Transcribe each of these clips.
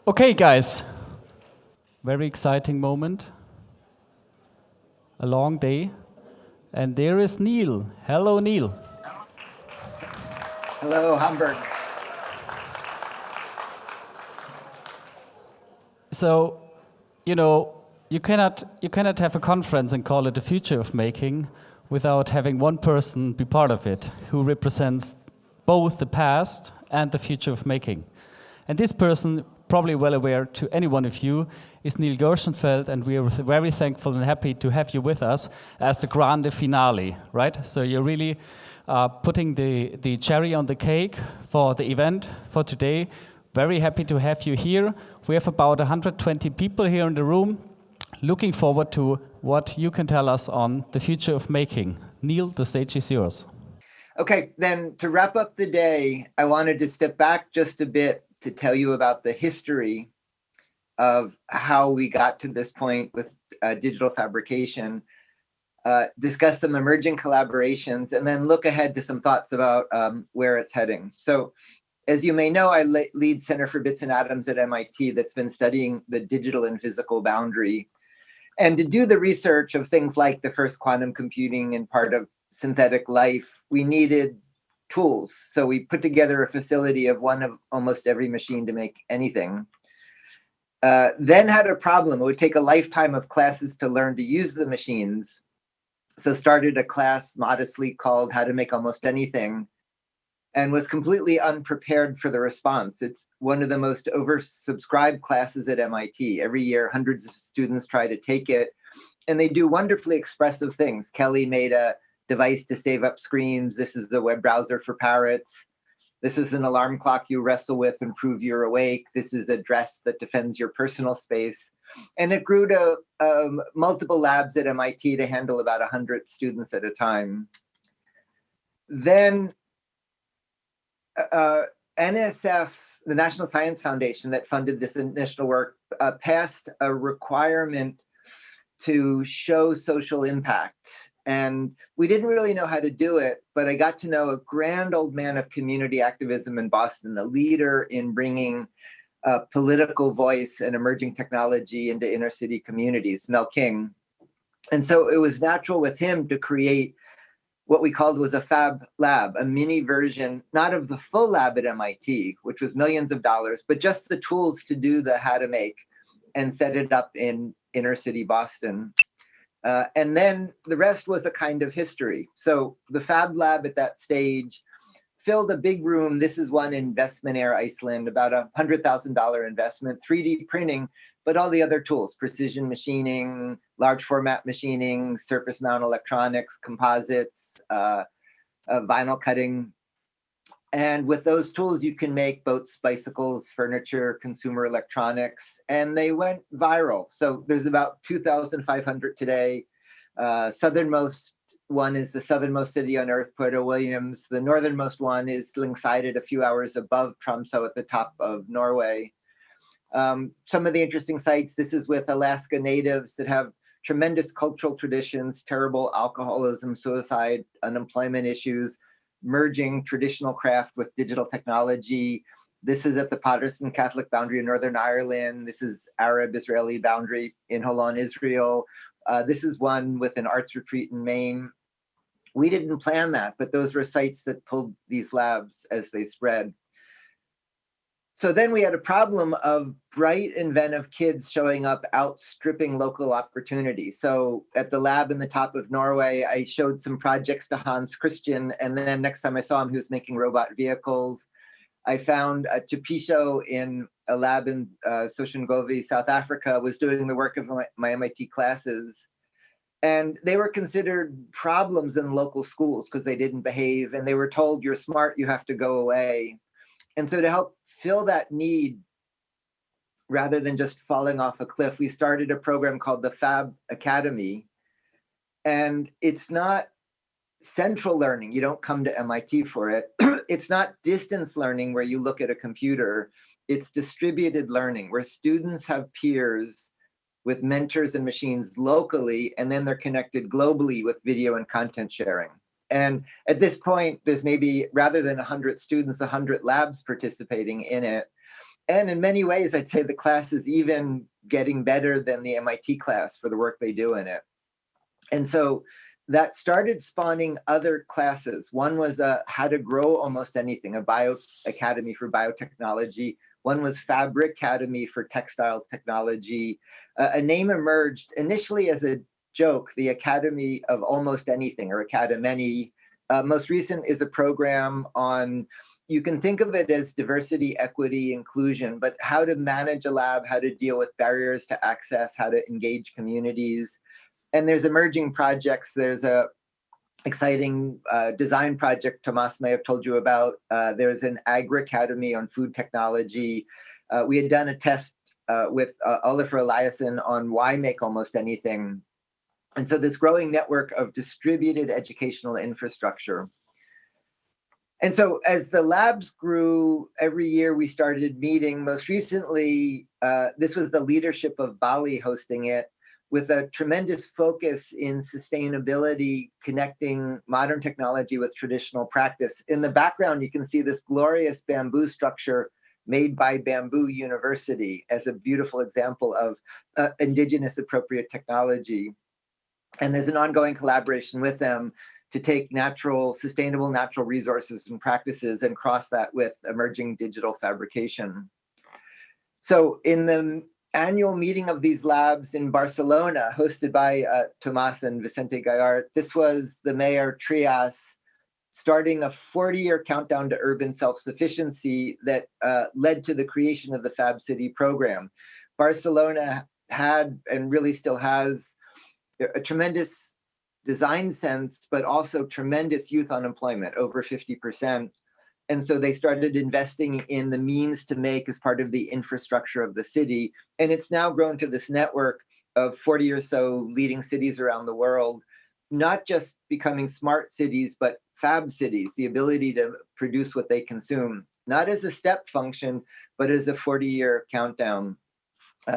Okay, guys, very exciting moment, a long day, and there is Neil. Hello, Neil. Hello, Hamburg. So, you cannot have a conference and call it the future of making without having one person be part of it who represents both the past and the future of making. And this person, probably well aware to any one of you, is Neil Gershenfeld, and we are very thankful and happy to have you with us as the grande finale, right? So you're really putting the cherry on the cake for the event for today. Very happy to have you here. We have about 120 people here in the room. Looking forward to what you can tell us on the future of making. Neil, the stage is yours. Okay, then to wrap up the day, I wanted to step back just a bit to tell you about the history of how we got to this point with digital fabrication, discuss some emerging collaborations, and then look ahead to some thoughts about where it's heading. So, as you may know, I lead Center for Bits and Atoms at MIT that's been studying the digital and physical boundary. And to do the research of things like the first quantum computing and part of synthetic life, we needed tools. So we put together a facility of one of almost every machine to make anything. Then had a problem. It would take a lifetime of classes to learn to use the machines. So started a class modestly called How to Make Almost Anything, and was completely unprepared for the response. It's one of the most oversubscribed classes at MIT. Every year, hundreds of students try to take it, and they do wonderfully expressive things. Kelly made a device to save up screams. This is the web browser for parrots. This is an alarm clock you wrestle with and prove you're awake. This is a dress that defends your personal space. And it grew to multiple labs at MIT to handle about 100 students at a time. Then NSF, the National Science Foundation that funded this initial work, passed a requirement to show social impact. And we didn't really know how to do it, but I got to know a grand old man of community activism in Boston, the leader in bringing political voice and emerging technology into inner city communities, Mel King. And so it was natural with him to create what we called was a fab lab, a mini version, not of the full lab at MIT, which was millions of dollars, but just the tools to do the how to make, and set it up in inner city Boston. And then the rest was a kind of history. So the fab lab at that stage filled a big room. This is one in Vestmannaeyjar, Iceland, about $100,000 investment, 3D printing, but all the other tools, precision machining, large format machining, surface mount electronics, composites, vinyl cutting. And with those tools, you can make boats, bicycles, furniture, consumer electronics, and they went viral. So there's about 2,500 today. Southernmost one is the southernmost city on Earth, Puerto Williams. The northernmost one is Lyngseidet, a few hours above Tromsø at the top of Norway. Some of the interesting sites, this is with Alaska natives that have tremendous cultural traditions, terrible alcoholism, suicide, unemployment issues, merging traditional craft with digital technology. This is at the Protestant Catholic boundary in Northern Ireland. This is Arab-Israeli boundary in Holon, Israel. This is one with an arts retreat in Maine. We didn't plan that, but those were sites that pulled these labs as they spread. So then we had a problem of bright, inventive kids showing up, outstripping local opportunity. So at the lab in the top of Norway, I showed some projects to Hans Christian, and then next time I saw him, he was making robot vehicles. I found Chapisho in a lab in Soshangovi, South Africa, was doing the work of my MIT classes. And they were considered problems in local schools because they didn't behave, and they were told, you're smart, you have to go away. And so to help fill that need, rather than just falling off a cliff, we started a program called the Fab Academy. And it's not central learning. You don't come to MIT for it. It's not distance learning where you look at a computer. It's distributed learning where students have peers with mentors and machines locally, and then they're connected globally with video and content sharing. And at this point, there's maybe, rather than 100 students, 100 labs participating in it. And in many ways, I'd say the class is even getting better than the MIT class for the work they do in it. And so that started spawning other classes. One was how to grow almost anything, a bio academy for biotechnology. One was Fabric Academy for textile technology. A name emerged initially as a joke, the Academy of Almost Anything, or Academany. Most recent is a program on, you can think of it as diversity, equity, inclusion, but how to manage a lab, how to deal with barriers to access, how to engage communities. And there's emerging projects. There's a exciting design project Tomas may have told you about. There's an Agri Academy on food technology. We had done a test with Oliver Eliasson on why make almost anything. And so this growing network of distributed educational infrastructure. And so as the labs grew, every year we started meeting. Most recently, this was the leadership of Bali hosting it, with a tremendous focus in sustainability, connecting modern technology with traditional practice. In the background, you can see this glorious bamboo structure made by Bamboo University as a beautiful example of indigenous appropriate technology. And there's an ongoing collaboration with them to take sustainable natural resources and practices and cross that with emerging digital fabrication. So in the annual meeting of these labs in Barcelona, hosted by Tomas and Vicente Gallart, this was the Mayor Trias starting a 40-year countdown to urban self-sufficiency that led to the creation of the Fab City program. Barcelona had, and really still has, a tremendous design sense, but also tremendous youth unemployment, over 50%. And so they started investing in the means to make as part of the infrastructure of the city. And it's now grown to this network of 40 or so leading cities around the world, not just becoming smart cities, but fab cities, the ability to produce what they consume, not as a step function, but as a 40-year countdown.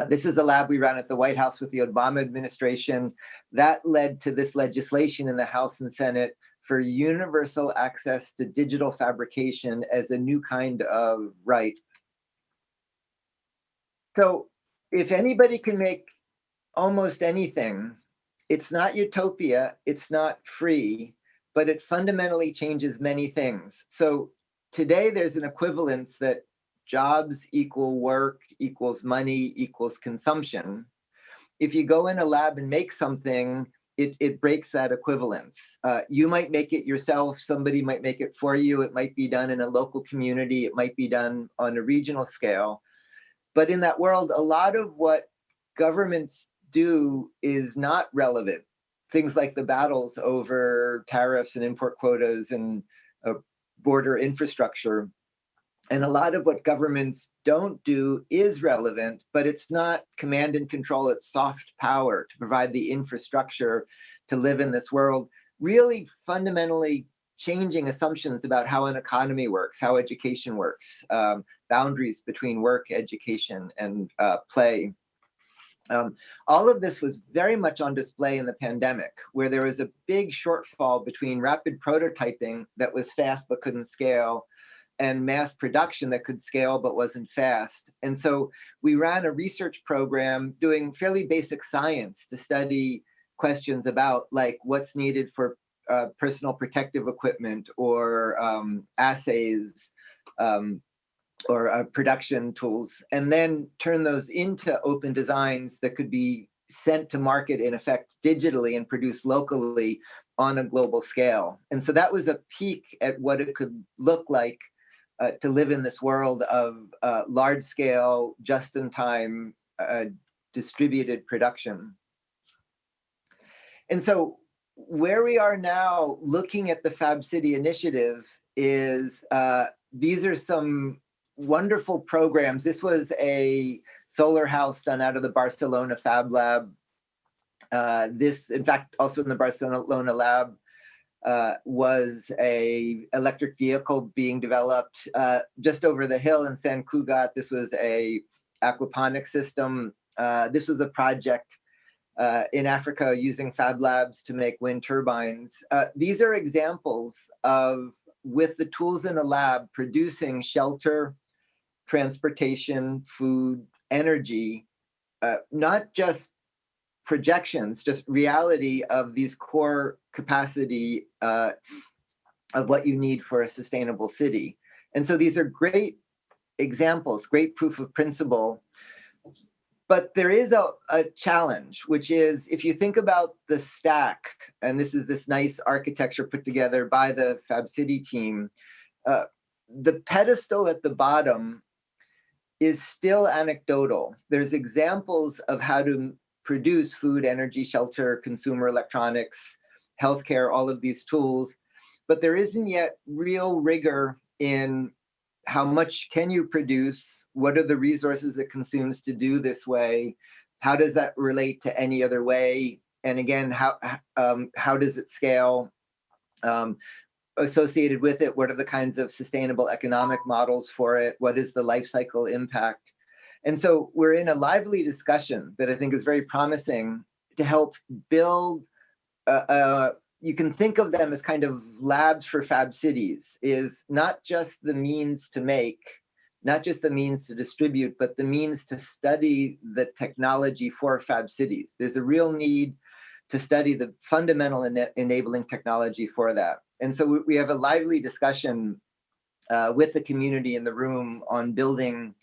This is a lab we ran at the White House with the Obama administration. That led to this legislation in the House and Senate for universal access to digital fabrication as a new kind of right. So if anybody can make almost anything, it's not utopia, it's not free, but it fundamentally changes many things. So today there's an equivalence that jobs equal work equals money equals consumption. If you go in a lab and make something, it breaks that equivalence. You might make it yourself, somebody might make it for you, it might be done in a local community, it might be done on a regional scale. But in that world, a lot of what governments do is not relevant. Things like the battles over tariffs and import quotas and border infrastructure. And a lot of what governments don't do is relevant, but it's not command and control, it's soft power to provide the infrastructure to live in this world, really fundamentally changing assumptions about how an economy works, how education works, boundaries between work, education, and play. All of this was very much on display in the pandemic, where there was a big shortfall between rapid prototyping that was fast but couldn't scale, and mass production that could scale but wasn't fast. And so we ran a research program doing fairly basic science to study questions about like what's needed for personal protective equipment or assays or production tools, and then turn those into open designs that could be sent to market in effect digitally and produced locally on a global scale. And so that was a peek at what it could look like to live in this world of large-scale, just-in-time, distributed production. And so where we are now looking at the Fab City initiative is these are some wonderful programs. This was a solar house done out of the Barcelona Fab Lab. This, in fact, also in the Barcelona Lab, was a electric vehicle being developed just over the hill in Sant Cugat. This was a aquaponics system. This was a project in Africa using Fab Labs to make wind turbines. These are examples of, with the tools in a lab, producing shelter, transportation, food, energy, not just projections, just reality of these core capacity of what you need for a sustainable city. And so these are great examples, great proof of principle. But there is a challenge, which is if you think about the stack, and this is this nice architecture put together by the Fab City team, the pedestal at the bottom is still anecdotal. There's examples of how to produce food, energy, shelter, consumer electronics, healthcare, all of these tools, but there isn't yet real rigor in how much can you produce? What are the resources it consumes to do this way? How does that relate to any other way? And again, how does it scale? Associated with it, what are the kinds of sustainable economic models for it? What is the life cycle impact? And so we're in a lively discussion that I think is very promising to help build you can think of them as kind of labs for fab cities, is not just the means to make, not just the means to distribute, but the means to study the technology for fab cities. There's a real need to study the fundamental enabling technology for that. And so we have a lively discussion with the community in the room on building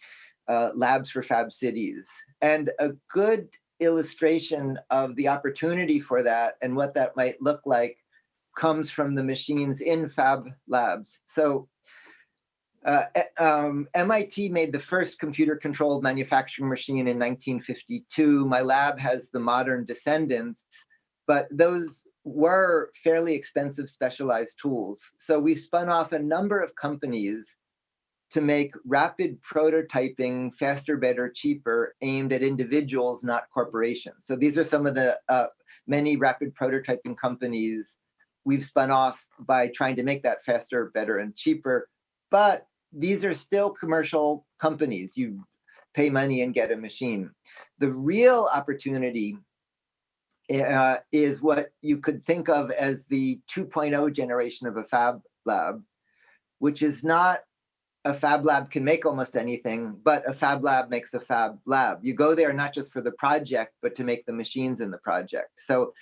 labs for fab cities. And a good illustration of the opportunity for that and what that might look like comes from the machines in fab labs. So MIT made the first computer-controlled manufacturing machine in 1952. My lab has the modern descendants, but those were fairly expensive specialized tools. So we spun off a number of companies to make rapid prototyping faster, better, cheaper, aimed at individuals, not corporations. So these are some of the many rapid prototyping companies we've spun off by trying to make that faster, better, and cheaper. But these are still commercial companies. You pay money and get a machine. The real opportunity is what you could think of as the 2.0 generation of a fab lab, which is not a fab lab can make almost anything, but a fab lab makes a fab lab. You go there not just for the project, but to make the machines in the project. So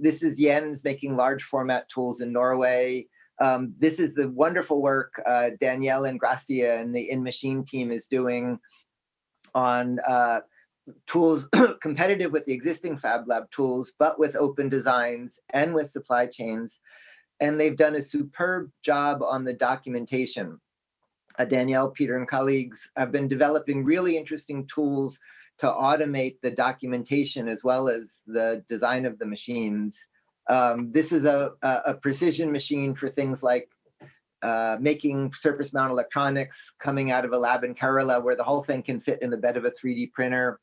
this is Jens making large format tools in Norway. This is the wonderful work Danielle and Gracia and the in-machine team is doing on tools competitive with the existing fab lab tools, but with open designs and with supply chains. And they've done a superb job on the documentation. Danielle, Peter, and colleagues have been developing really interesting tools to automate the documentation as well as the design of the machines. This is a precision machine for things like making surface mount electronics coming out of a lab in Kerala where the whole thing can fit in the bed of a 3D printer.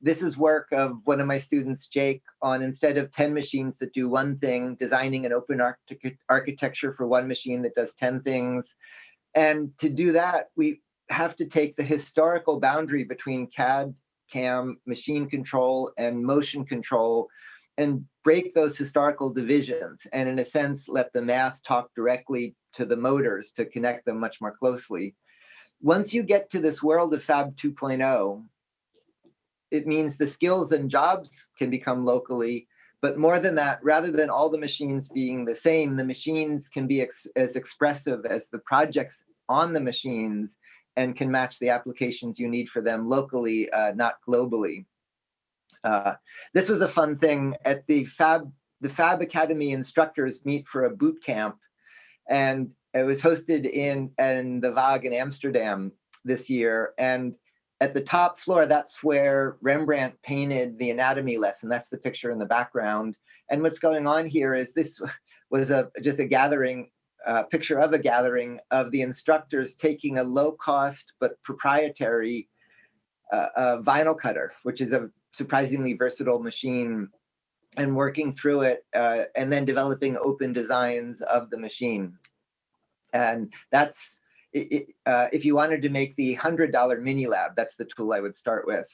This is work of one of my students, Jake, on instead of 10 machines that do one thing, designing an open architecture for one machine that does 10 things. And to do that, we have to take the historical boundary between CAD, CAM, machine control, and motion control and break those historical divisions and, in a sense, let the math talk directly to the motors to connect them much more closely. Once you get to this world of Fab 2.0, it means the skills and jobs can become locally. But more than that, rather than all the machines being the same, the machines can be as expressive as the projects on the machines and can match the applications you need for them locally, not globally. This was a fun thing. At the Fab Academy instructors meet for a boot camp, and it was hosted in the Waag in Amsterdam this year. And at the top floor, that's where Rembrandt painted the anatomy lesson. That's the picture in the background. And what's going on here is this was just a gathering, picture of a gathering of the instructors taking a low-cost but proprietary vinyl cutter, which is a surprisingly versatile machine, and working through it and then developing open designs of the machine. And that's, if you wanted to make the $100 mini lab, that's the tool I would start with.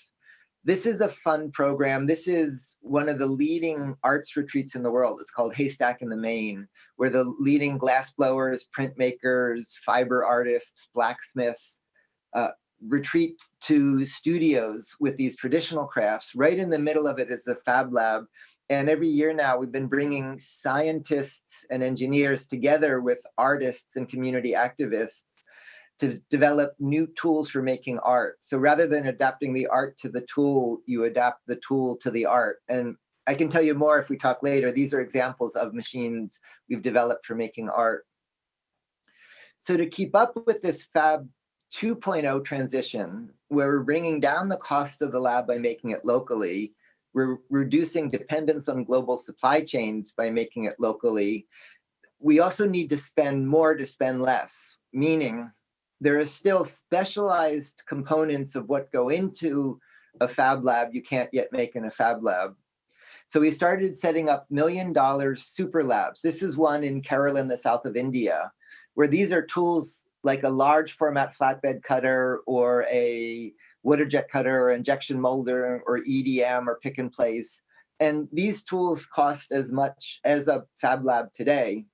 This is a fun program. This is one of the leading arts retreats in the world. It's called Haystack in the Main, where the leading glassblowers, printmakers, fiber artists, blacksmiths retreat to studios with these traditional crafts. Right in the middle of it is the Fab Lab. And every year now, we've been bringing scientists and engineers together with artists and community activists to develop new tools for making art. So rather than adapting the art to the tool, you adapt the tool to the art. And I can tell you more if we talk later. These are examples of machines we've developed for making art. So to keep up with this Fab 2.0 transition, where we're bringing down the cost of the lab by making it locally, we're reducing dependence on global supply chains by making it locally, we also need to spend more to spend less, meaning there are still specialized components of what go into a Fab Lab you can't yet make in a Fab Lab. So we started setting up $1 million super labs. This is one in Kerala in the south of India, where these are tools like a large format flatbed cutter or a water jet cutter or injection molder or EDM or pick and place. And these tools cost as much as a Fab Lab today,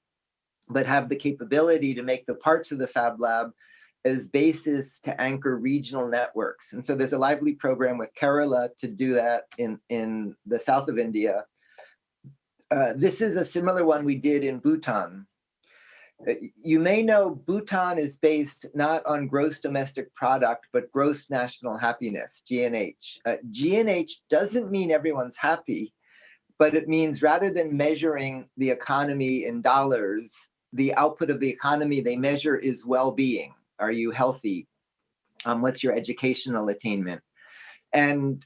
but have the capability to make the parts of the Fab Lab as bases to anchor regional networks. And so there's a lively program with Kerala to do that in the south of India. This is a similar one we did in Bhutan. You may know Bhutan is based not on gross domestic product, but gross national happiness, GNH. GNH doesn't mean everyone's happy, but it means rather than measuring the economy in dollars, the output of the economy they measure is well-being. Are you healthy? What's your educational attainment? And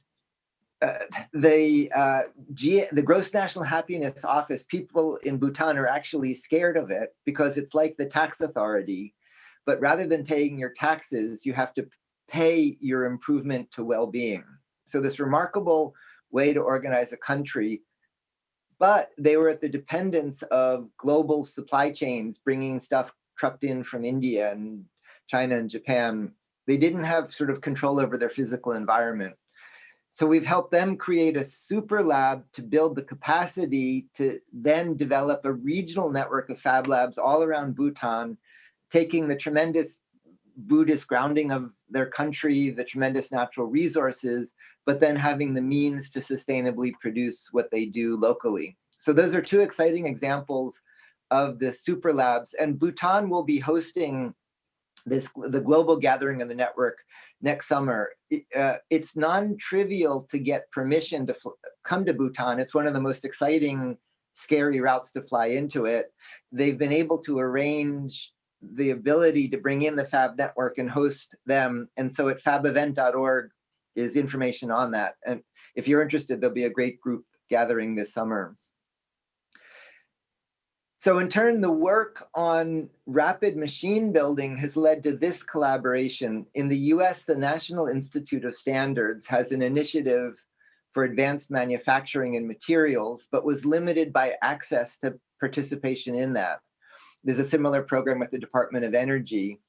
the Gross National Happiness Office, people in Bhutan are actually scared of it because it's like the tax authority. But rather than paying your taxes, you have to pay your improvement to well-being. So this remarkable way to organize a country, but they were at the dependence of global supply chains, bringing stuff trucked in from India and China and Japan. They didn't have sort of control over their physical environment. So we've helped them create a super lab to build the capacity to then develop a regional network of Fab Labs all around Bhutan, taking the tremendous Buddhist grounding of their country, the tremendous natural resources, but then having the means to sustainably produce what they do locally. So those are two exciting examples of the super labs. And Bhutan will be hosting the global gathering of the network next summer. It's non-trivial to get permission to come to Bhutan. It's one of the most exciting, scary routes to fly into it. They've been able to arrange the ability to bring in the Fab network and host them. And so at fabevent.org is information on that. And if you're interested, there'll be a great group gathering this summer. So in turn, the work on rapid machine building has led to this collaboration. In the US, the National Institute of Standards has an initiative for advanced manufacturing and materials, but was limited by access to participation in that. There's a similar program with the Department of Energy.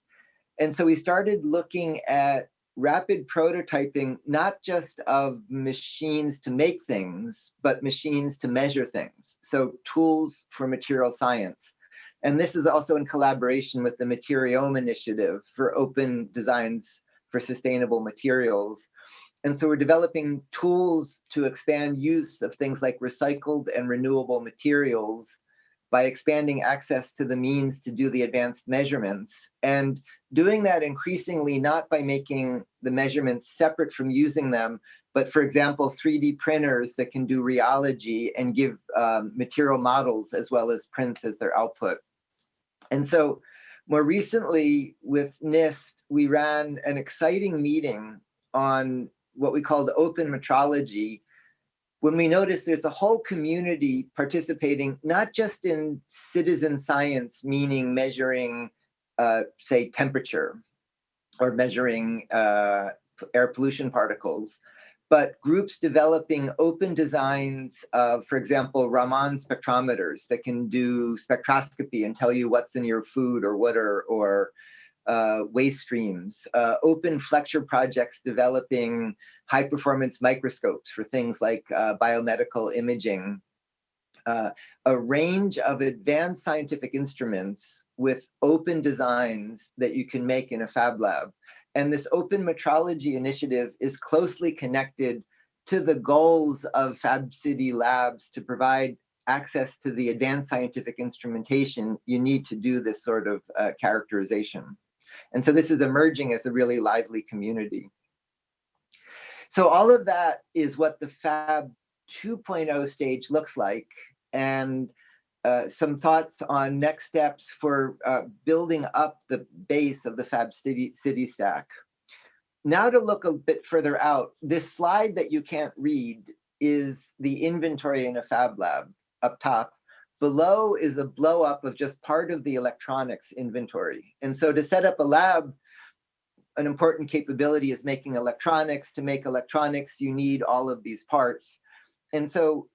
And so we started looking at rapid prototyping, not just of machines to make things, but machines to measure things. So tools for material science. And this is also in collaboration with the Materiome Initiative for open designs for sustainable materials. And so we're developing tools to expand use of things like recycled and renewable materials by expanding access to the means to do the advanced measurements, and doing that increasingly not by making the measurements separate from using them, but for example, 3D printers that can do rheology and give material models as well as prints as their output. And so more recently with NIST, we ran an exciting meeting on what we called open metrology, when we noticed there's a whole community participating, not just in citizen science, meaning measuring, say, temperature or measuring air pollution particles, but groups developing open designs of, for example, Raman spectrometers that can do spectroscopy and tell you what's in your food or water or waste streams, open Fletcher projects developing high performance microscopes for things like biomedical imaging, a range of advanced scientific instruments with open designs that you can make in a Fab Lab. And this open metrology initiative is closely connected to the goals of Fab City Labs to provide access to the advanced scientific instrumentation you need to do this sort of characterization. And so this is emerging as a really lively community. So all of that is what the Fab 2.0 stage looks like, and some thoughts on next steps for building up the base of the Fab City stack. Now to look a bit further out, this slide that you can't read is the inventory in a Fab Lab up top. Below is a blow up of just part of the electronics inventory. And so to set up a lab, an important capability is making electronics. To make electronics, you need all of these parts. And so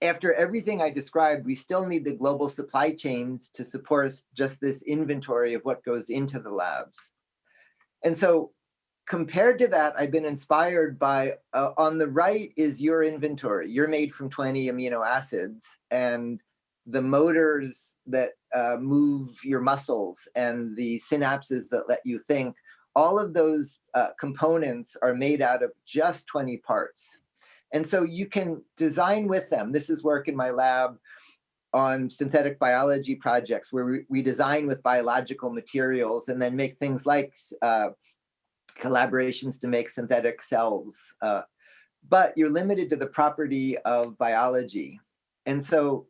after everything I described, we still need the global supply chains to support just this inventory of what goes into the labs. And so compared to that, I've been inspired by, on the right is your inventory. You're made from 20 amino acids, and the motors that move your muscles and the synapses that let you think, all of those components are made out of just 20 parts. And so you can design with them. This is work in my lab on synthetic biology projects where we design with biological materials and then make things like collaborations to make synthetic cells. But you're limited to the property of biology. And so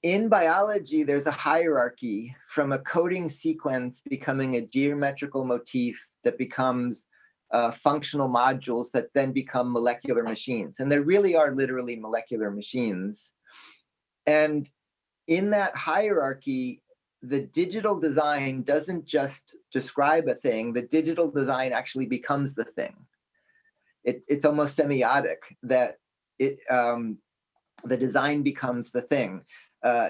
in biology, there's a hierarchy from a coding sequence becoming a geometrical motif that becomes functional modules that then become molecular machines. And there really are literally molecular machines. And in that hierarchy, the digital design doesn't just describe a thing, the digital design actually becomes the thing. It's almost semiotic that the design becomes the thing.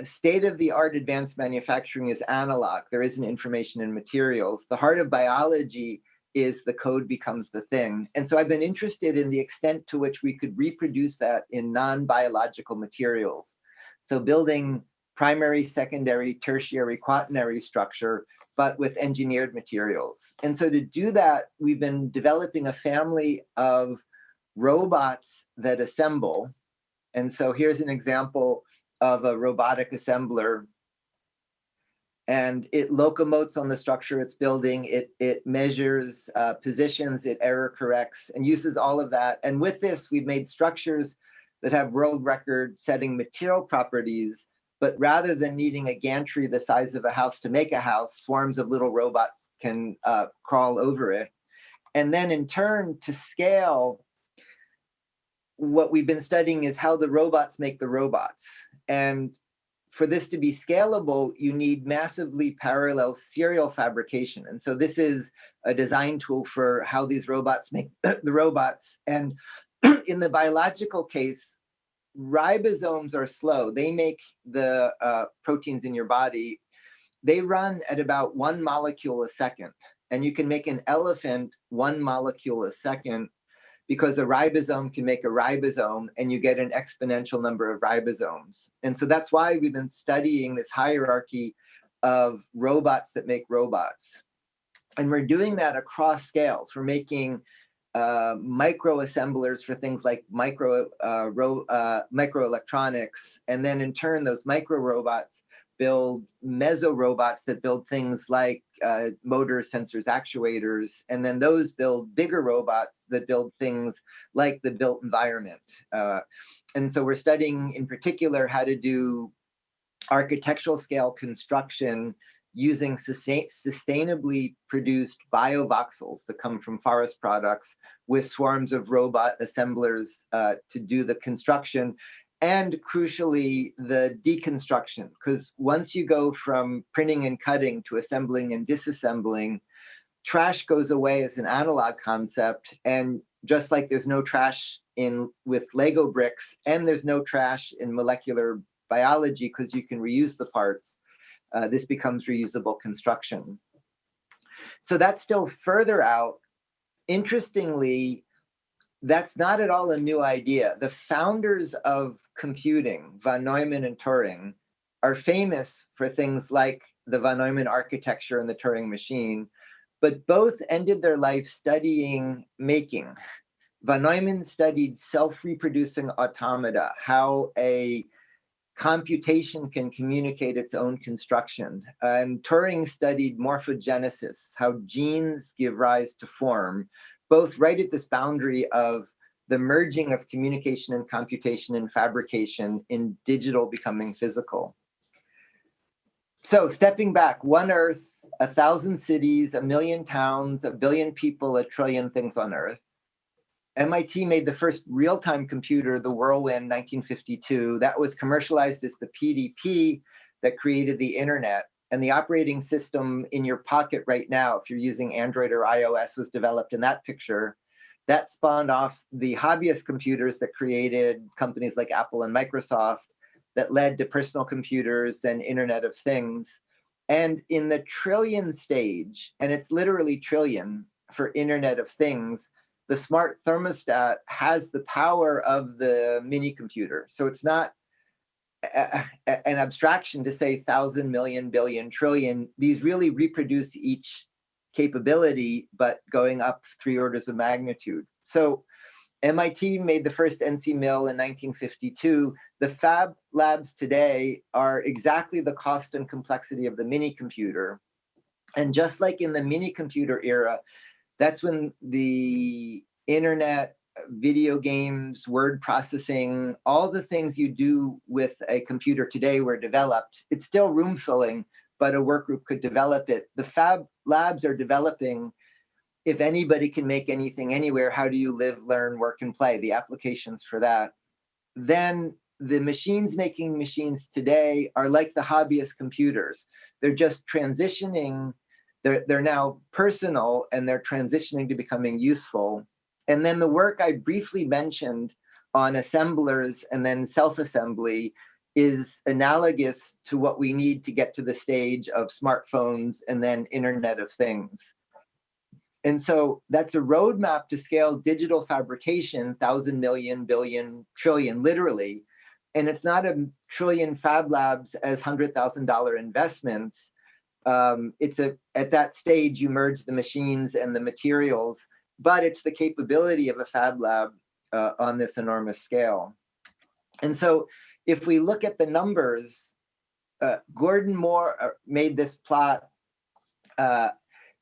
State-of-the-art advanced manufacturing is analog. There isn't information in materials. The heart of biology is the code becomes the thing. And so I've been interested in the extent to which we could reproduce that in non-biological materials. So building primary, secondary, tertiary, quaternary structure, but with engineered materials. And so to do that, we've been developing a family of robots that assemble. And so here's an example of a robotic assembler. And it locomotes on the structure it's building. It measures positions, it error corrects, and uses all of that. And with this, we've made structures that have world record setting material properties, but rather than needing a gantry the size of a house to make a house, swarms of little robots can crawl over it. And then in turn, to scale, what we've been studying is how the robots make the robots. And for this to be scalable, you need massively parallel serial fabrication. And so this is a design tool for how these robots make the robots. And in the biological case, ribosomes are slow. They make the proteins in your body. They run at about 1 molecule a second. And you can make an elephant 1 molecule a second because a ribosome can make a ribosome, and you get an exponential number of ribosomes. And so that's why we've been studying this hierarchy of robots that make robots. And we're doing that across scales. We're making micro assemblers for things like microelectronics. And then in turn, those micro robots build meso robots that build things like motors, sensors, actuators, and then those build bigger robots that build things like the built environment. And so we're studying in particular how to do architectural scale construction using sustainably produced biovoxels that come from forest products with swarms of robot assemblers to do the construction. And crucially, the deconstruction, because once you go from printing and cutting to assembling and disassembling, trash goes away as an analog concept. And just like there's no trash with Lego bricks, and there's no trash in molecular biology because you can reuse the parts, this becomes reusable construction. So that's still further out. Interestingly, that's not at all a new idea. The founders of computing, von Neumann and Turing, are famous for things like the von Neumann architecture and the Turing machine. but both ended their life studying making. Von Neumann studied self-reproducing automata, how a computation can communicate its own construction. And Turing studied morphogenesis, how genes give rise to form, both right at this boundary of the merging of communication and computation and fabrication in digital becoming physical. So stepping back, one Earth, 1,000 cities, 1,000,000 towns, 1,000,000,000 people, 1,000,000,000,000 things on Earth. MIT made the first real-time computer, the Whirlwind, 1952. That was commercialized as the PDP that created the internet. And the operating system in your pocket right now, if you're using Android or iOS, was developed in that picture. That spawned off the hobbyist computers that created companies like Apple and Microsoft, that led to personal computers and Internet of Things. And in the trillion stage, and it's literally trillion for Internet of Things, the smart thermostat has the power of the mini computer. So it's not an abstraction to say 1,000, million, billion, trillion. These really reproduce each capability, but going up 3 orders of magnitude. So MIT made the first NC mill in 1952. The fab labs today are exactly the cost and complexity of the mini computer. And just like in the mini computer era, that's when the internet, video games, word processing, all the things you do with a computer today were developed. It's still room filling, but a work group could develop it. The fab labs are developing, if anybody can make anything anywhere, how do you live, learn, work, and play? The applications for that. Then the machines making machines today are like the hobbyist computers. They're just transitioning. They're now personal, and they're transitioning to becoming useful. And then the work I briefly mentioned on assemblers and then self-assembly is analogous to what we need to get to the stage of smartphones and then Internet of Things. And so that's a roadmap to scale digital fabrication, 1,000, million, billion, trillion, literally. And it's not a trillion fab labs as $100,000 investments. It's at that stage, you merge the machines and the materials, but it's the capability of a fab lab on this enormous scale. And so if we look at the numbers, Gordon Moore made this plot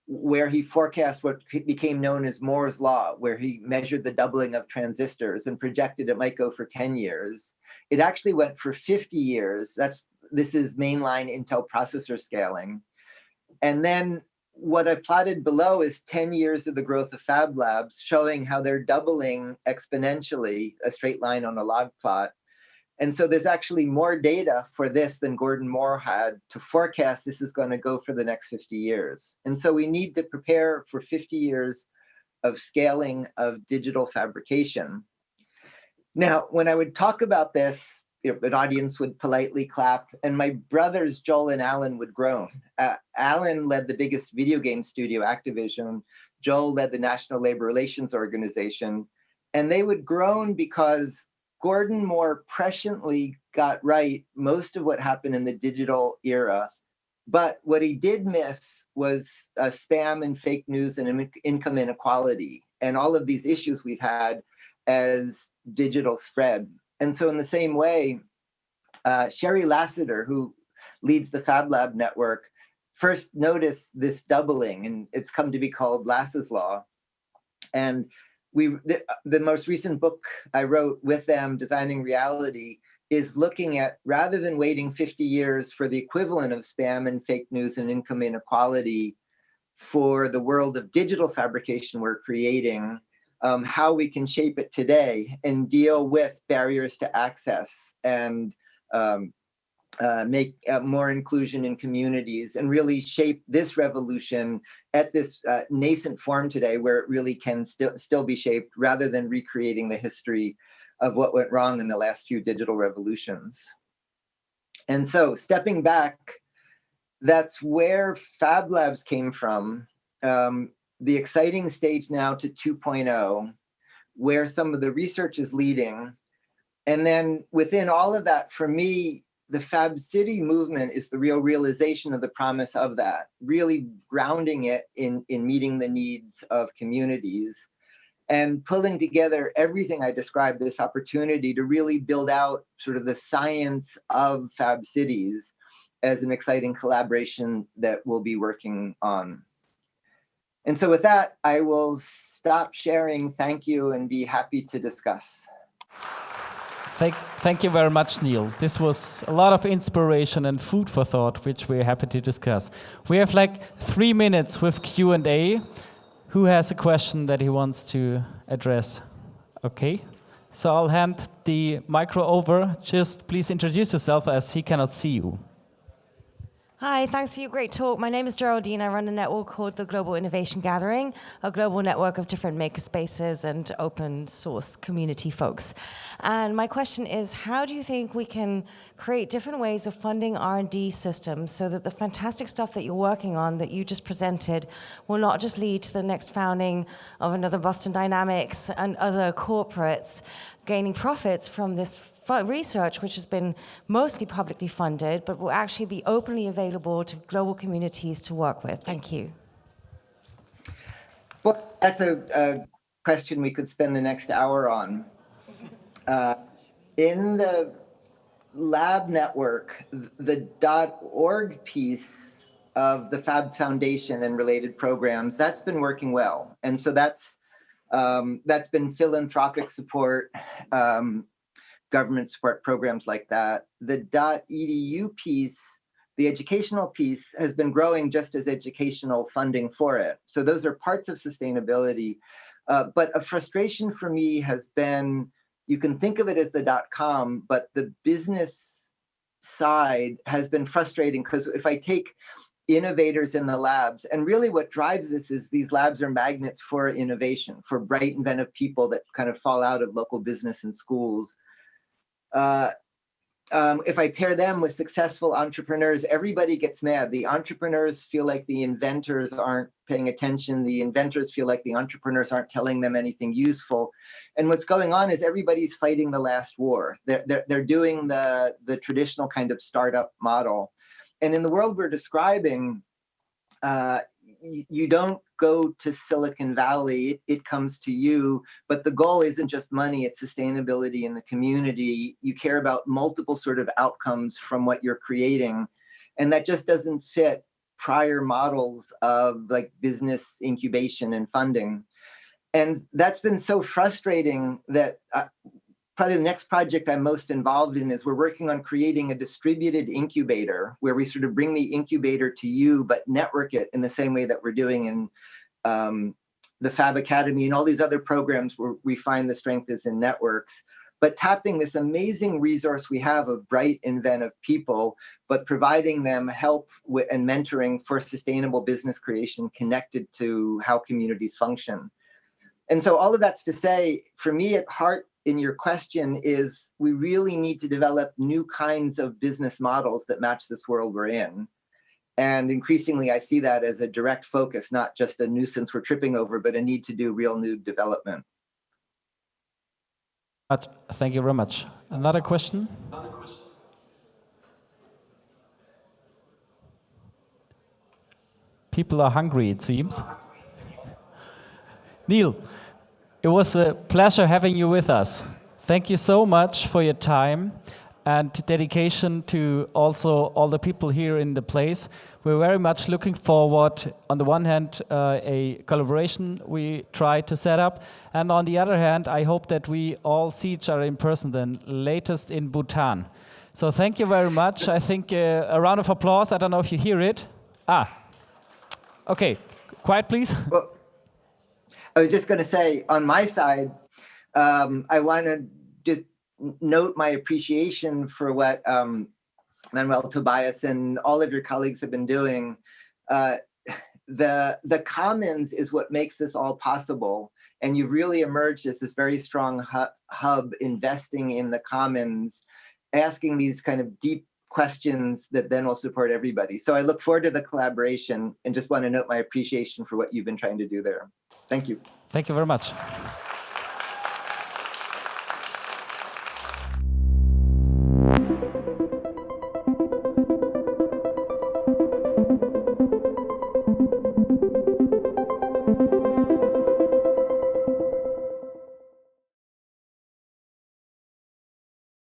where he forecast what became known as Moore's Law, where he measured the doubling of transistors and projected it might go for 10 years. It actually went for 50 years. This is mainline Intel processor scaling. And then what I've plotted below is 10 years of the growth of fab labs, showing how they're doubling exponentially, a straight line on a log plot. And so there's actually more data for this than Gordon Moore had to forecast this is going to go for the next 50 years. And so we need to prepare for 50 years of scaling of digital fabrication. Now, when I would talk about this, an audience would politely clap, and my brothers Joel and Alan would groan. Alan led the biggest video game studio, Activision. Joel led the National Labor Relations Organization. And they would groan because Gordon Moore presciently got right most of what happened in the digital era. But what he did miss was spam and fake news and income inequality and all of these issues we've had as digital spread. And so in the same way, Sherry Lassiter, who leads the Fab Lab network, first noticed this doubling, and it's come to be called Lass's Law. And the most recent book I wrote with them, Designing Reality, is looking at, rather than waiting 50 years for the equivalent of spam and fake news and income inequality for the world of digital fabrication we're creating, how we can shape it today and deal with barriers to access and make more inclusion in communities and really shape this revolution at this nascent form today, where it really can still be shaped, rather than recreating the history of what went wrong in the last few digital revolutions. And so stepping back, that's where Fab Labs came from. The exciting stage now to 2.0, where some of the research is leading. And then within all of that, for me, the Fab City movement is the real realization of the promise of that, really grounding it in meeting the needs of communities and pulling together everything I described, this opportunity to really build out sort of the science of Fab Cities as an exciting collaboration that we'll be working on. And so with that, I will stop sharing. Thank you, and be happy to discuss. Thank you very much, Neil. This was a lot of inspiration and food for thought, which we're happy to discuss. We have like 3 minutes with Q&A. Who has a question that he wants to address? Okay, so I'll hand the micro over. Just please introduce yourself, as he cannot see you. Hi, thanks for your great talk. My name is Geraldine. I run a network called the Global Innovation Gathering, a global network of different makerspaces and open source community folks. And my question is, how do you think we can create different ways of funding R&D systems so that the fantastic stuff that you're working on, that you just presented, will not just lead to the next founding of another Boston Dynamics and other corporates gaining profits from this research, which has been mostly publicly funded, but will actually be openly available to global communities to work with? Thank you. Well, that's a question we could spend the next hour on. In the lab network, the .org piece of the Fab Foundation and related programs, that's been working well. And so that's been philanthropic support, government support programs like that. The .edu piece, the educational piece, has been growing just as educational funding for it. So those are parts of sustainability. But a frustration for me has been, you can think of it as the .com, but the business side has been frustrating, because if I take innovators in the labs, and really what drives this is these labs are magnets for innovation, for bright, inventive people that kind of fall out of local business and schools. If I pair them with successful entrepreneurs, everybody gets mad. The entrepreneurs feel like the inventors aren't paying attention. The inventors feel like the entrepreneurs aren't telling them anything useful. And what's going on is everybody's fighting the last war. They're doing the traditional kind of startup model. And in the world we're describing, you don't go to Silicon Valley, it comes to you, but the goal isn't just money, it's sustainability in the community. You care about multiple sort of outcomes from what you're creating, and that just doesn't fit prior models of like business incubation and funding. And that's been so frustrating that probably the next project I'm most involved in is we're working on creating a distributed incubator where we sort of bring the incubator to you, but network it in the same way that we're doing in the Fab Academy and all these other programs where we find the strength is in networks, but tapping this amazing resource we have of bright, inventive people, but providing them help and mentoring for sustainable business creation connected to how communities function. And so all of that's to say, for me at heart, in your question is we really need to develop new kinds of business models that match this world we're in. And increasingly, I see that as a direct focus, not just a nuisance we're tripping over, but a need to do real new development. Thank you very much. Another question? People are hungry, it seems. Neil, it was a pleasure having you with us. Thank you so much for your time and dedication to also all the people here in the place. We're very much looking forward, on the one hand, a collaboration we try to set up, and on the other hand, I hope that we all see each other in person then, latest in Bhutan. So thank you very much. I think a round of applause. I don't know if you hear it. Okay, quiet please. Well, I was just going to say, on my side, I want to just note my appreciation for what Manuel, Tobias, and all of your colleagues have been doing. The commons is what makes this all possible, and you've really emerged as this very strong hub investing in the commons, asking these kind of deep questions that then will support everybody. So I look forward to the collaboration and just want to note my appreciation for what you've been trying to do there. Thank you. Thank you very much.